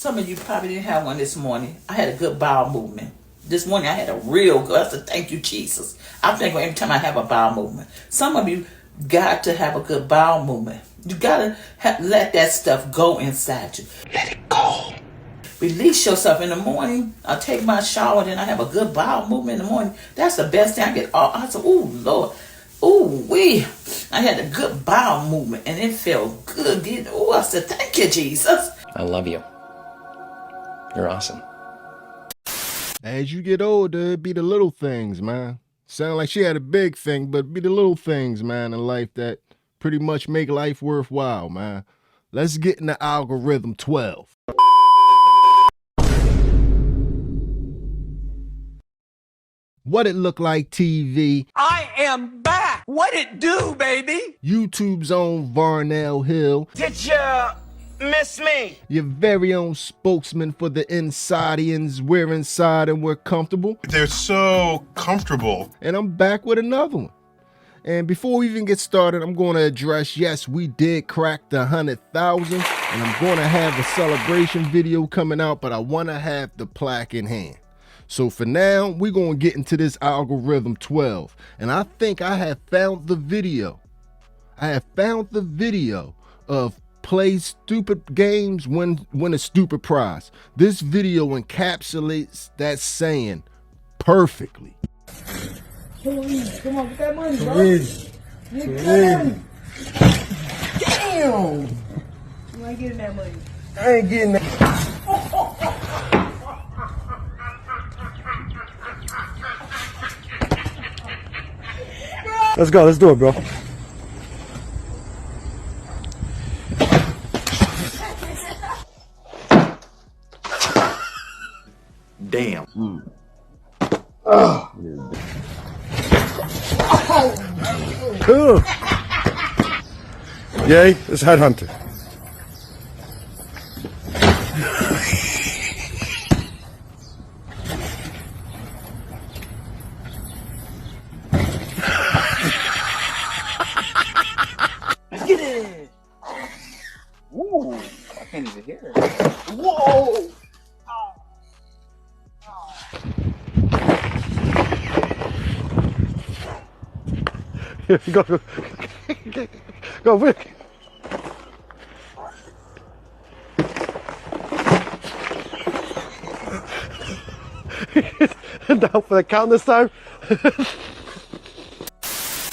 Some of you probably didn't have one this morning. I had a good bowel movement. This morning I had a real good, I said, thank you, Jesus. I'm thankful every time I have a bowel movement. Some of you got to have a good bowel movement. You got to let that stuff go inside you. Let it go. Release yourself in the morning. I take my shower, then I have a good bowel movement in the morning. That's the best thing I get. I said, oh, Lord. Ooh, wee. I had a good bowel movement, and it felt good. Oh, I said, thank you, Jesus. I love you. You're awesome. As you get older, it be the little things, man. Sound like she had a big thing, but be the little things, man, in life that pretty much make life worthwhile, man. Let's get in the algorithm 12. What it look like, TV? I am back. What it do, baby? YouTube's own Varnell Hill. Did you miss me? Your very own spokesman for the Insidians. We're inside and we're comfortable. They're so comfortable. And I'm back with another one. And before we even get started, I'm going to address, yes, we did crack the 100,000. And I'm going to have a celebration video coming out, but I want to have the plaque in hand. So for now, we're going to get into this algorithm 12. And I think I have found the video. I have found the video of play stupid games, win a stupid prize. This video encapsulates that saying perfectly. Come on, get that money, bro. Get that money. Damn! You ain't getting that money. I ain't getting that. Let's go, let's do it, bro. Damn. Cool. Yay, it's Headhunter. Get it. Ooh, I can't even hear it. Whoa. Go, Rick. Down for the count this time.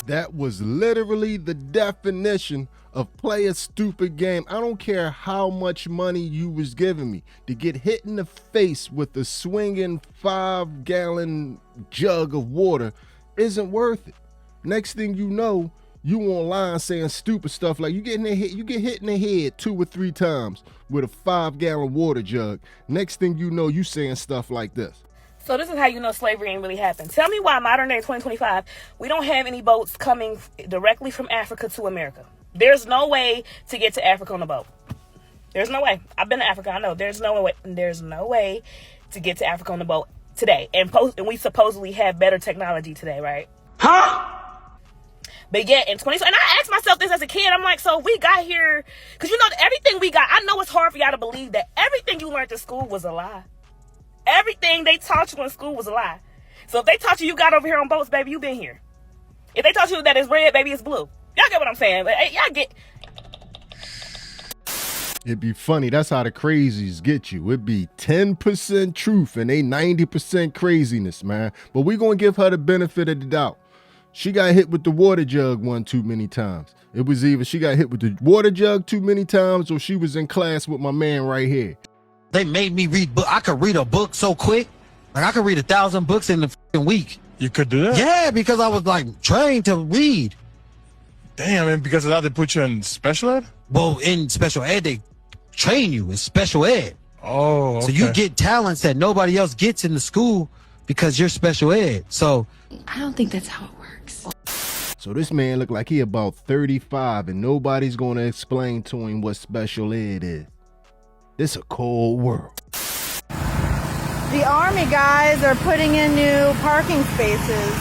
That was literally the definition of play a stupid game. I don't care how much money you was giving me. To get hit in the face with a swinging 5-gallon jug of water isn't worth it. Next thing you know, you online saying stupid stuff like you get hit in the head 2 or 3 times with a 5-gallon water jug. Next thing you know, you saying stuff like this. So this is how you know slavery ain't really happened. Tell me why modern day 2025, we don't have any boats coming directly from Africa to America. There's no way to get to Africa on a boat. There's no way. I've been to Africa, I know. There's no way to get to Africa on a boat today. And we supposedly have better technology today, right? Huh? But yet in 2020, and I asked myself this as a kid, I'm like, so we got here, because you know, everything we got, I know it's hard for y'all to believe that everything you learned in school was a lie. Everything they taught you in school was a lie. So if they taught you got over here on boats, baby, you been here. If they taught you that it's red, baby, it's blue. Y'all get what I'm saying? But hey, y'all get... It'd be funny. That's how the crazies get you. It'd be 10% truth and they 90% craziness, man. But we gonna give her the benefit of the doubt. She got hit with the water jug one too many times. It was either she got hit with the water jug too many times or she was in class with my man right here. They made me read book. I could read a book so quick. Like I could read 1,000 books in a week. You could do that? Yeah, because I was like trained to read. Damn, and because of that, they put you in special ed? Well, in special ed, they train you in special ed. Oh, okay. So you get talents that nobody else gets in the school because you're special ed. So I don't think that's how it works. So this man looked like he about 35 and nobody's going to explain to him what special ed is. This a cold world. The Army guys are putting in new parking spaces.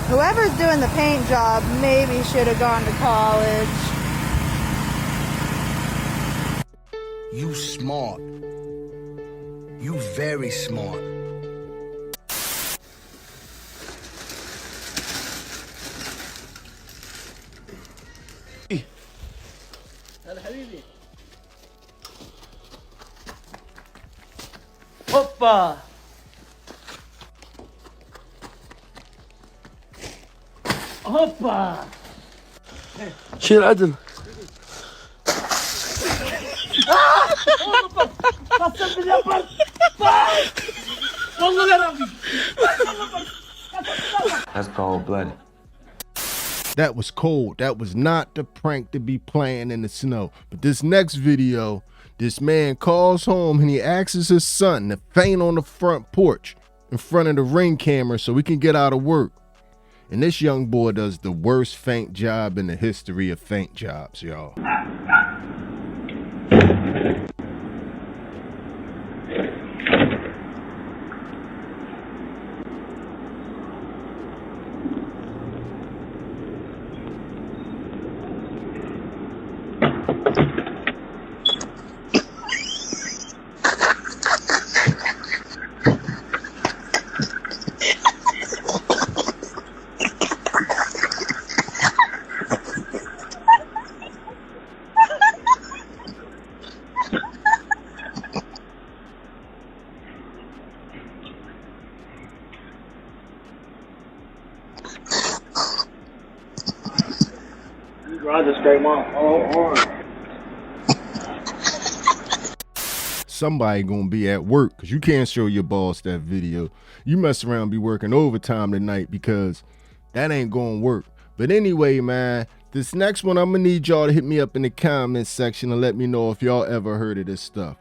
Whoever's doing the paint job maybe should have gone to college. You smart. You very smart. Hoppa! Hoppa! شيل عدل. That's cold-blooded. That was cold. That was not the prank to be playing in the snow. But this next video, this man calls home and he asks his son to faint on the front porch in front of the Ring camera so he can get out of work. And this young boy does the worst faint job in the history of faint jobs, y'all. Somebody gonna be at work because you can't show your boss that video. You mess around be working overtime tonight because that ain't gonna work. But anyway, man, this next one I'm gonna need y'all to hit me up in the comments section and let me know if y'all ever heard of this stuff.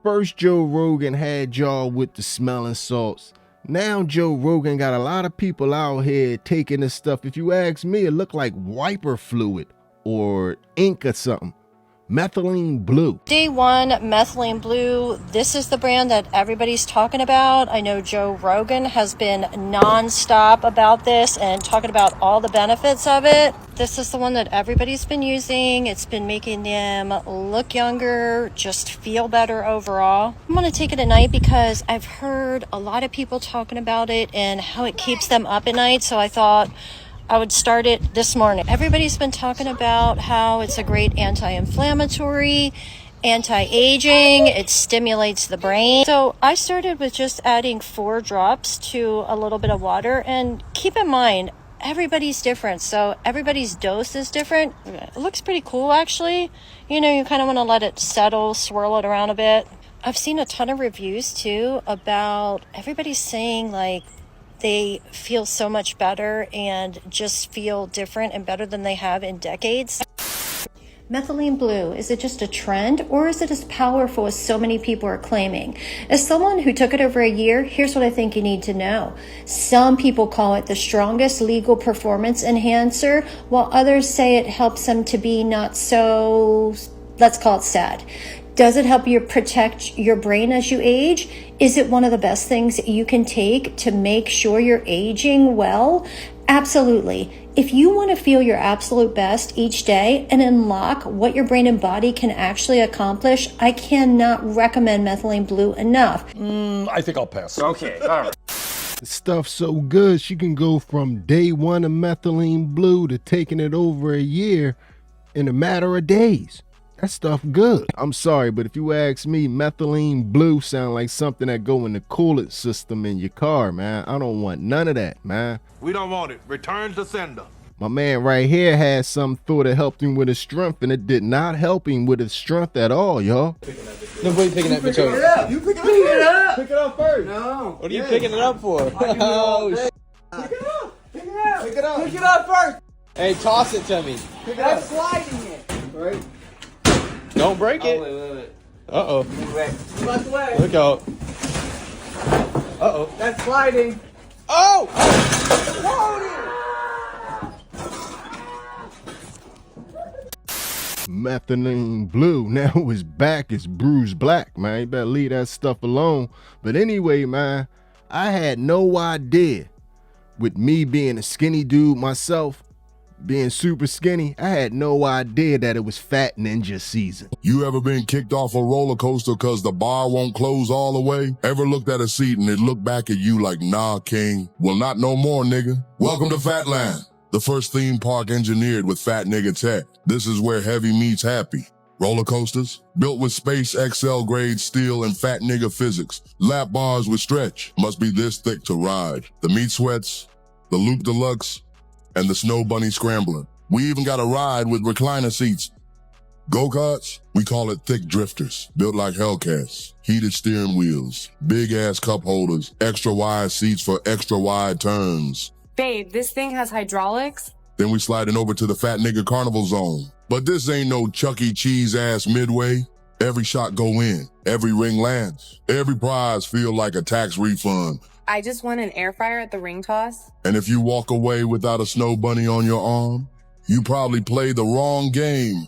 First, Joe Rogan had y'all with the smelling salts. Now Joe Rogan got a lot of people out here taking this stuff. If you ask me, it looked like wiper fluid or ink or something. Methylene Blue. Day one, Methylene Blue. This is the brand that everybody's talking about. I know Joe Rogan has been non-stop about this and talking about all the benefits of it. This is the one that everybody's been using. It's been making them look younger, just feel better overall. I'm going to take it at night because I've heard a lot of people talking about it and how it keeps them up at night. So I thought I would start it this morning. Everybody's been talking about how it's a great anti-inflammatory, anti-aging, it stimulates the brain. So I started with just adding 4 drops to a little bit of water, and keep in mind, everybody's different. So everybody's dose is different. It looks pretty cool actually. You know, you kind of want to let it settle, swirl it around a bit. I've seen a ton of reviews too about everybody's saying like they feel so much better and just feel different and better than they have in decades. Methylene Blue, is it just a trend or is it as powerful as so many people are claiming? As someone who took it over a year, here's what I think you need to know. Some people call it the strongest legal performance enhancer, while others say it helps them to be not so, let's call it sad. Does it help you protect your brain as you age? Is it one of the best things you can take to make sure you're aging well? Absolutely. If you want to feel your absolute best each day and unlock what your brain and body can actually accomplish, I cannot recommend Methylene Blue enough. I think I'll pass. Okay, all right. The stuff's so good, she can go from day one of Methylene Blue to taking it over a year in a matter of days. That stuff good. I'm sorry, but if you ask me, Methylene Blue sound like something that go in the coolant system in your car, man. I don't want none of that, man. We don't want it. Return to sender. My man right here had some thought it helped him with his strength, and it did not help him with his strength at all, y'all. Nobody picking that bitch up. Pick it up. You pick it up. Pick it up first. No. What are you picking it up for? Oh, Pick it up. Pick it up. Pick it up. Pick it up first. hey, toss it to me. Pick it up. Sliding it. Right. Don't break it. Wait. Uh-oh. Move out the way. Look out. Uh-oh. That's sliding. Oh! Methylene Blue, now his back is bruised black, man. You better leave that stuff alone. But anyway, man, I had no idea, with me being a skinny dude myself, Being super skinny, I had no idea that it was Fat Ninja season. You ever been kicked off a roller coaster cause the bar won't close all the way? Ever looked at a seat and it looked back at you like, nah, king? Well, not no more, nigga. Welcome to Fatland, the first theme park engineered with Fat Nigga tech. This is where heavy meets happy. Roller coasters, built with Space XL grade steel and Fat Nigga physics. Lap bars with stretch, must be this thick to ride. The meat sweats, the Loop Deluxe, and the Snow Bunny Scrambler. We even got a ride with recliner seats. Go-karts, we call it thick drifters, built like Hellcats. Heated steering wheels, big-ass cup holders, extra wide seats for extra wide turns. Babe, this thing has hydraulics? Then we sliding over to the Fat Nigga Carnival Zone. But this ain't no Chuck E. Cheese-ass Midway. Every shot go in, every ring lands, every prize feel like a tax refund. I just won an air fryer at the ring toss. And if you walk away without a snow bunny on your arm, you probably played the wrong game.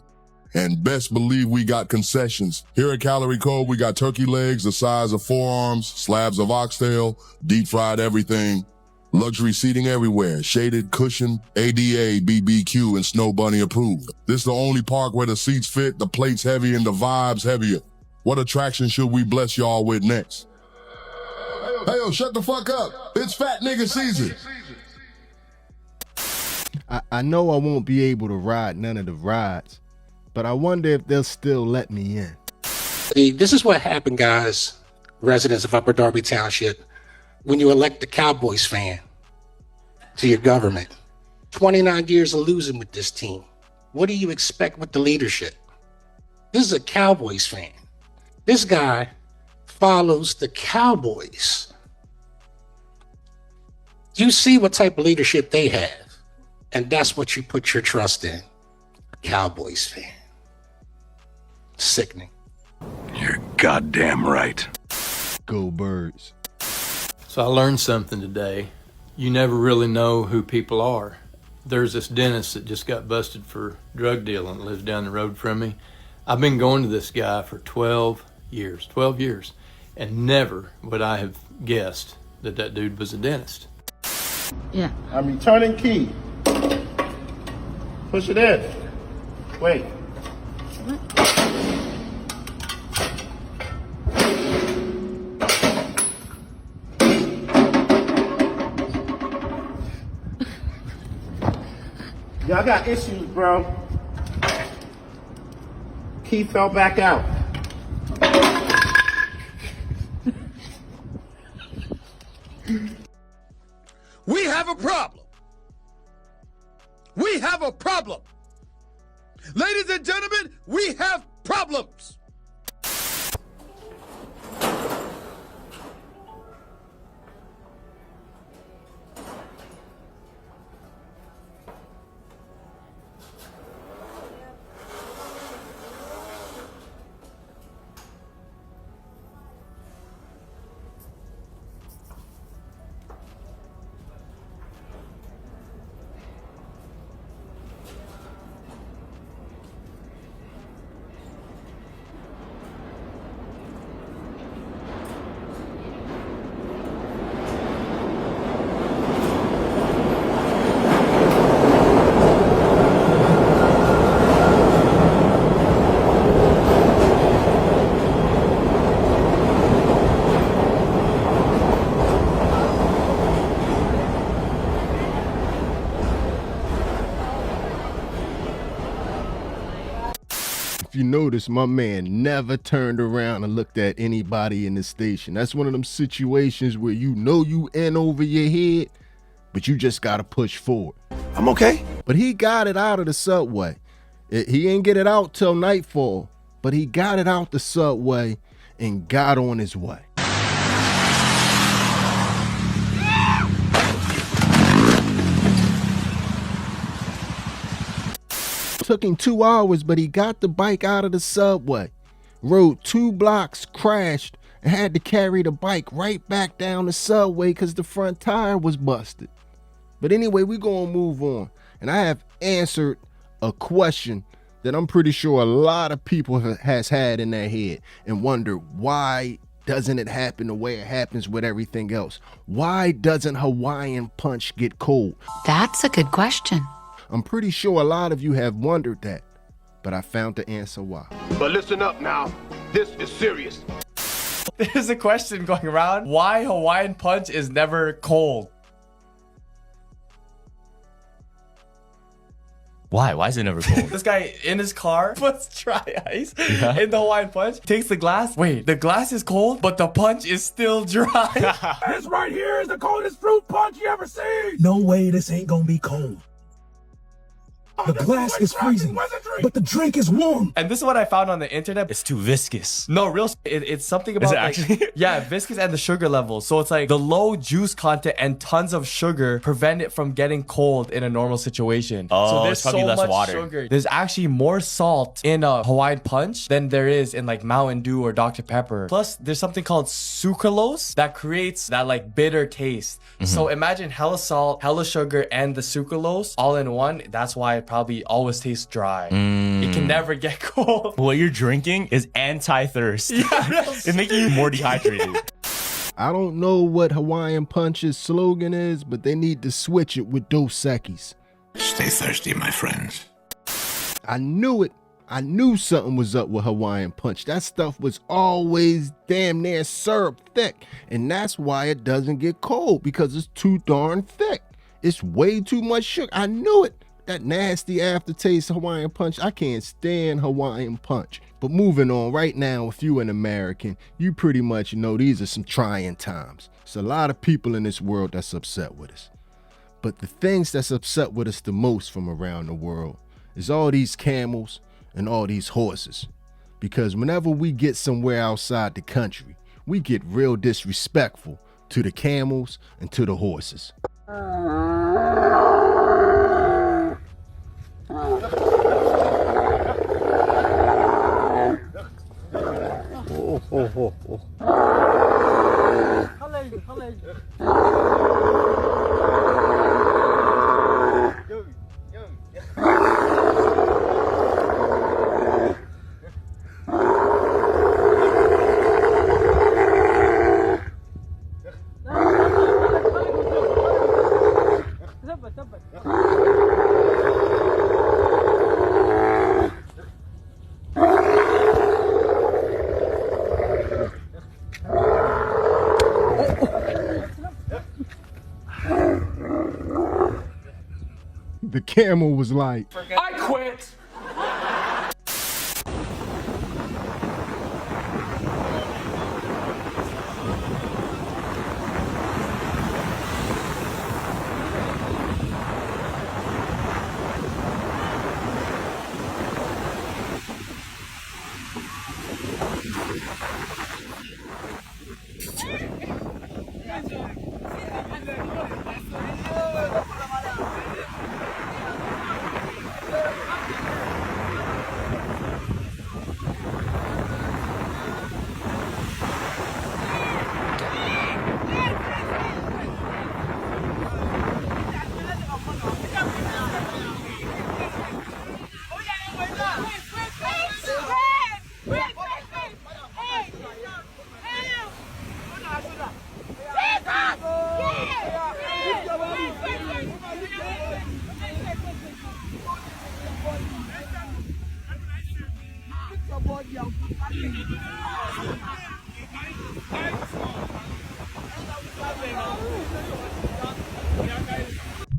And best believe we got concessions. Here at Calorie Code, we got turkey legs the size of forearms, slabs of oxtail, deep fried everything, luxury seating everywhere, shaded cushion, ADA, BBQ, and Snow Bunny approved. This the only park where the seats fit, the plates heavy, and the vibes heavier. What attraction should we bless y'all with next? Hey, yo, shut the fuck up. It's Fat Nigga season. I know I won't be able to ride none of the rides, but I wonder if they'll still let me in. See, this is what happened, guys, residents of Upper Darby Township, when you elect a Cowboys fan to your government. 29 years of losing with this team. What do you expect with the leadership? This is a Cowboys fan. This guy follows the Cowboys. You see what type of leadership they have, and that's what you put your trust in. Cowboys fan. Sickening. You're goddamn right. Go Birds. So I learned something today. You never really know who people are. There's this dentist that just got busted for drug dealing that lives down the road from me. I've been going to this guy for 12 years, and never would I have guessed that that dude was a dentist. Yeah. I'm returning key. Push it in. Wait. Yeah, I got issues, bro. Key fell back out. We have a problem. We have a problem. Ladies and gentlemen, we have problems. If you notice, my man never turned around and looked at anybody in the station. That's one of them situations where you know you in over your head, but you just gotta push forward. I'm okay. But he got it out of the subway. He ain't get it out till nightfall, but he got it out the subway and got on his way. Took him 2 hours, but he got the bike out of the subway, rode 2 blocks, crashed, and had to carry the bike right back down the subway because the front tire was busted. But anyway, we gonna move on. And I have answered a question that I'm pretty sure a lot of people has had in their head and wonder, why doesn't it happen the way it happens with everything else? Why doesn't Hawaiian Punch get cold? That's a good question. I'm pretty sure a lot of you have wondered that, but I found the answer why. But listen up now. This is serious. There's a question going around. Why Hawaiian Punch is never cold? Why? Why is it never cold? This guy in his car puts dry ice in the Hawaiian Punch, takes the glass. Wait, the glass is cold, but the punch is still dry. This right here is the coldest fruit punch you ever seen. No way this ain't gonna be cold. The glass is freezing, but the drink is warm. And this is what I found on the internet. It's too viscous. No, it's something about actually? Yeah, viscous and the sugar level. So it's like the low juice content and tons of sugar prevent it from getting cold in a normal situation. Oh, so there's it's probably so less much water. sugar. There's actually more salt in a Hawaiian Punch than there is in like Mountain Dew or Dr. Pepper. Plus, there's something called sucralose that creates that like bitter taste. So imagine hella salt, hella sugar, and the sucralose all in one. That's why it probably always tastes dry. It can never get cold. What you're drinking is anti-thirst. Yeah, it's making you more dehydrated. I don't know what Hawaiian Punch's slogan is, but they need to switch it with Dos Equis. Stay thirsty, my friends. I knew it. I knew something was up with Hawaiian Punch. That stuff was always damn near syrup thick. And that's why it doesn't get cold, because it's too darn thick. It's way too much sugar. I knew it. That nasty aftertaste Hawaiian Punch. I can't stand Hawaiian Punch. But moving on, right now, if you're an American, you pretty much know these are some trying times. There's a lot of people in this world that's upset with us. But the things that's upset with us the most from around the world is all these camels and all these horses. Because whenever we get somewhere outside the country, we get real disrespectful to the camels and to the horses. The camel was like, I quit.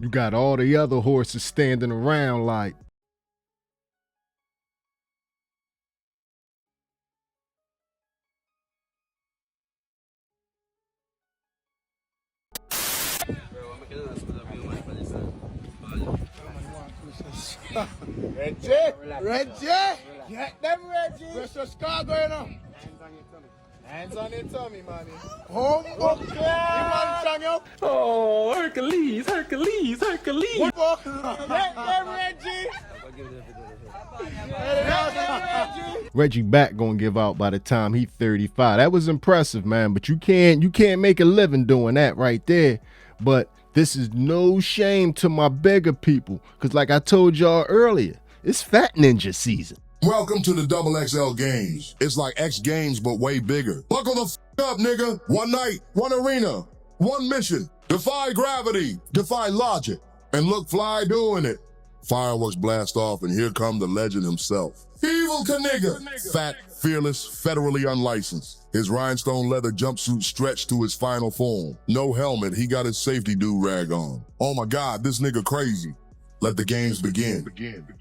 you got all the other horses standing around like, Reggie! Reggie! Get them, Reggie! Where's your scar going on? Hands on your tummy, man. Home okay! Oh, Hercules, Hercules, Hercules. Get them, Reggie! Reggie back gonna give out by the time he 35. That was impressive, man, but you can't make a living doing that right there. But this is no shame to my bigger people, because like I told y'all earlier, it's Fat Ninja season. Welcome to the Double XL Games. It's like X Games, but way bigger. Buckle the up, nigga. One night, one arena, one mission. Defy gravity, defy logic, and look fly doing it. Fireworks blast off, and here come the legend himself. Evil Kniga! Fat, fearless, federally unlicensed. His rhinestone leather jumpsuit stretched to its final form. No helmet, he got his safety do-rag on. Oh my God, this nigga crazy. Let the games begin.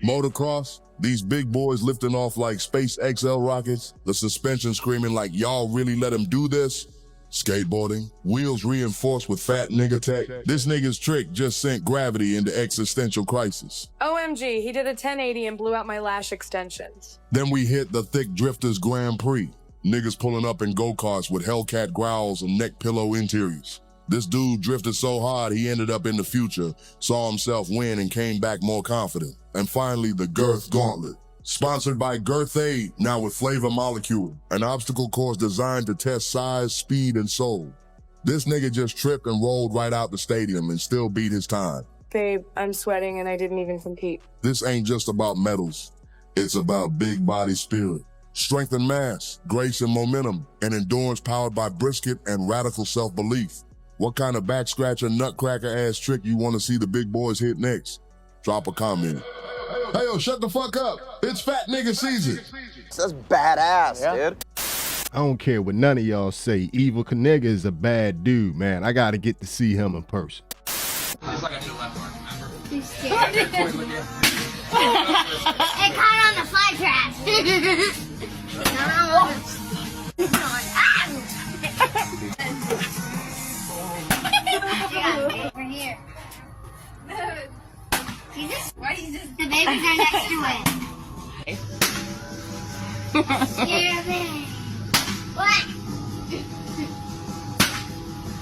Motocross, these big boys lifting off like Space XL rockets, the suspension screaming like y'all really let him do this. Skateboarding, wheels reinforced with fat nigga tech. This nigga's trick just sent gravity into existential crisis. OMG, he did a 1080 and blew out my lash extensions. Then we hit the Thick Drifters Grand Prix. Niggas pulling up in go-karts with Hellcat growls and neck pillow interiors. This dude drifted so hard he ended up in the future, saw himself win and came back more confident. And finally, the Girth Gauntlet. Sponsored by Girth Aid, now with Flavor Molecule, an obstacle course designed to test size, speed, and soul. This nigga just tripped and rolled right out the stadium and still beat his time. Babe, I'm sweating and I didn't even compete. This ain't just about medals. It's about big body spirit, strength and mass, grace and momentum, and endurance powered by brisket and radical self-belief. What kind of back scratcher, nutcracker ass trick you want to see the big boys hit next? Drop a comment. Hey, yo, shut the fuck up. It's fat nigga season. That's badass, dude. I don't care what none of y'all say. Evil Kniga is a bad dude, man. I gotta get to see him in person. It caught on the fly trap. Over here. See this? Why is this? The babies are next to it. Yeah, baby. What?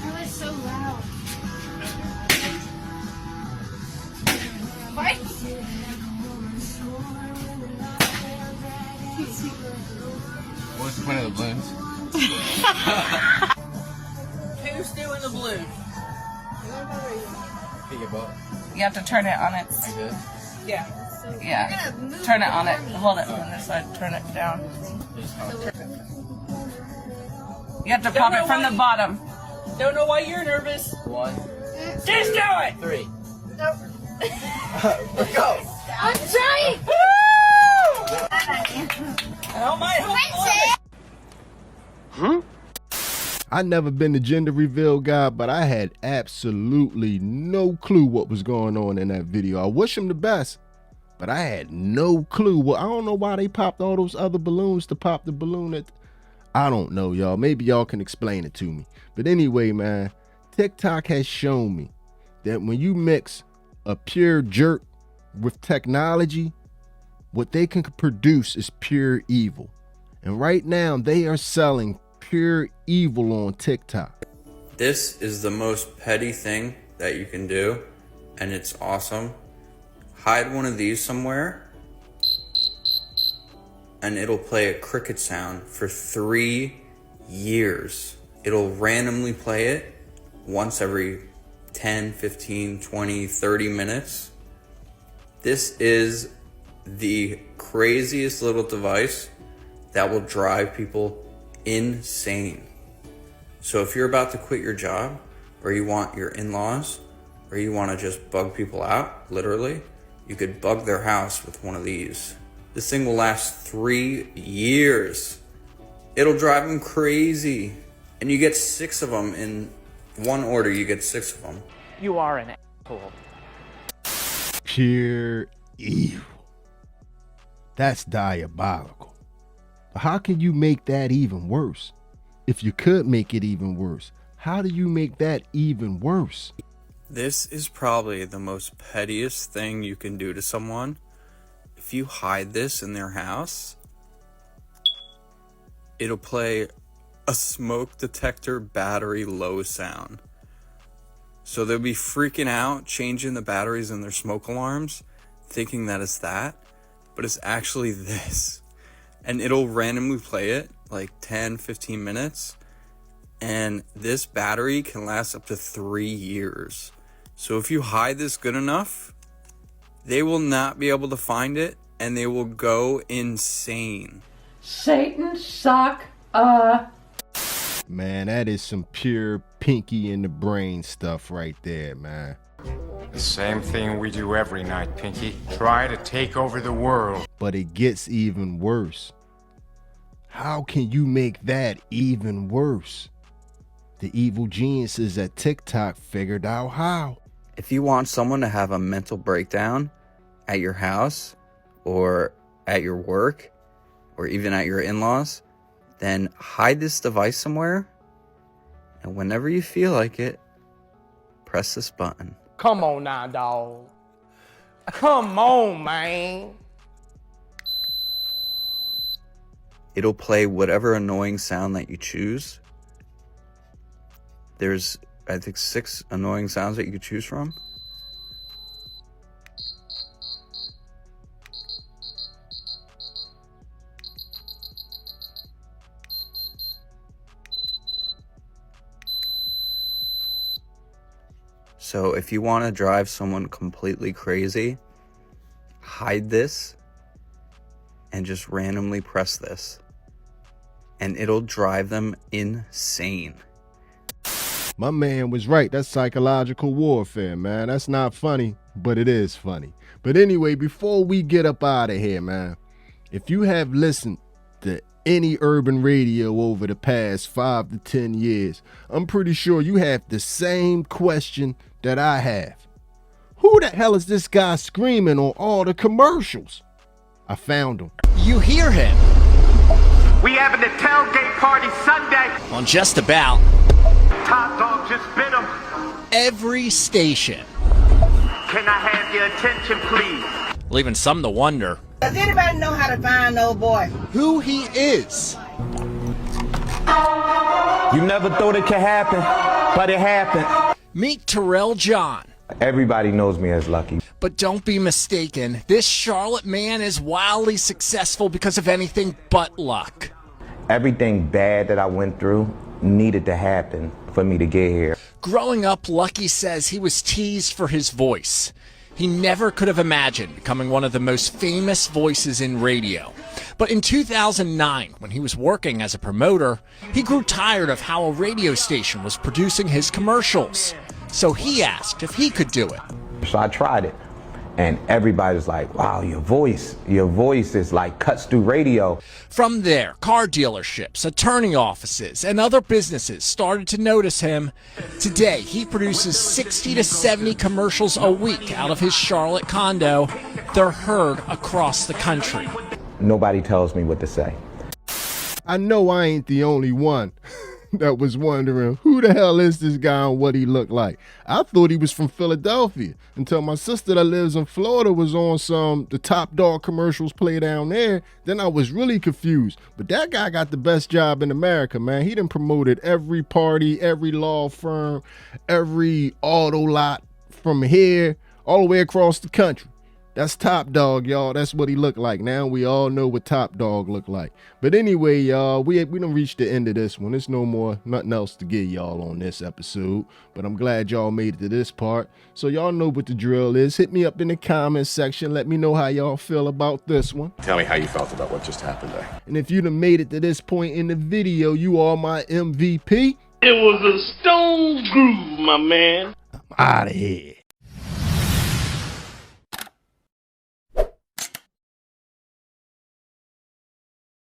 That was so loud. What? What's the point of the balloons? Who's doing the balloon? You have to turn it on its... Like this? Yeah. Yeah. Turn it on it. Hold it on this side. Turn it down. You have to pop it from the bottom. Don't know why you're nervous. 1. Just do it! 3. Nope. Go! I'm trying! Oh my Huh? I never been the gender reveal guy, but I had absolutely no clue what was going on in that video. I wish him the best, but I had no clue. Well, I don't know why they popped all those other balloons to pop the balloon at. I don't know, y'all. Maybe y'all can explain it to me. But anyway, man, TikTok has shown me that when you mix a pure jerk with technology, what they can produce is pure evil. And right now, they are selling pure evil on TikTok. This is the most petty thing that you can do, and it's awesome. Hide one of these somewhere, and it'll play a cricket sound for 3 years. It'll randomly play it once every 10, 15, 20, 30 minutes. This is the craziest little device that will drive people insane. So if you're about to quit your job, or you want your in-laws, or you want to just bug people out, literally, you could bug their house with one of these. This thing will last 3 years. It'll drive them crazy. And you get 6 of them in one order. You get 6 of them. You are an asshole. Pure evil. That's diabolical. But how can you make that even worse? If you could make it even worse, how do you make that even worse? This is probably the most pettiest thing you can do to someone. If you hide this in their house, it'll play a smoke detector battery low sound. So they'll be freaking out, changing the batteries in their smoke alarms, thinking that it's that, but it's actually this. And it'll randomly play it like 10, 15 minutes. And this battery can last up to 3 years. So if you hide this good enough, they will not be able to find it and they will go insane. Satan suck. Man, that is some pure pinky in the brain stuff right there, man. The same thing we do every night, Pinky. Try to take over the world. But it gets even worse. How can you make that even worse? The evil geniuses at TikTok figured out how. If you want someone to have a mental breakdown at your house or at your work or even at your in-laws, then hide this device somewhere, and whenever you feel like it, press this button. Come on now, dog. Come on, man. It'll play whatever annoying sound that you choose. There's, I think, 6 annoying sounds that you could choose from. So if you want to drive someone completely crazy, hide this and just randomly press this, and it'll drive them insane. My man was right. That's psychological warfare, man. That's not funny, but it is funny. But anyway, before we get up out of here, man, if you have listened to any urban radio over the past 5 to 10 years, I'm pretty sure you have the same question that I have. Who the hell is this guy screaming on all the commercials? I found him. You hear him We having a tailgate party Sunday. on just about Top dog just bit him. every station, Can I have your attention, please? leaving some to wonder Does anybody know how to find old boy? who he is. You never thought it could happen, but it happened. Meet Terrell John. Everybody knows me as Lucky. But don't be mistaken, this Charlotte man is wildly successful because of anything but luck. Everything bad that I went through needed to happen for me to get here. Growing up, Lucky says he was teased for his voice. He never could have imagined becoming one of the most famous voices in radio. But in 2009, when he was working as a promoter, he grew tired of how a radio station was producing his commercials. So he asked if he could do it. So I tried it, and everybody's like, wow, your voice is like cuts through radio. From there, car dealerships, attorney offices, and other businesses started to notice him. Today, he produces 60 to 70 commercials a week out of his Charlotte condo. They're heard across the country. Nobody tells me what to say. I know I ain't the only one that was wondering who the hell is this guy and what he looked like. I thought he was from Philadelphia until my sister that lives in Florida was on the Top Dog commercials play down there. Then I was really confused. But that guy got the best job in America, man. He done promoted every party, every law firm, every auto lot from here all the way across the country. That's Top Dog, y'all. That's what he looked like. Now we all know what Top Dog looked like. But anyway, y'all, we done reached the end of this one. There's nothing else to give y'all on this episode. But I'm glad y'all made it to this part. So y'all know what the drill is. Hit me up in the comments section. Let me know how y'all feel about this one. Tell me how you felt about what just happened there. And if you done made it to this point in the video, you are my MVP. It was a stone groove, my man. I'm out of here.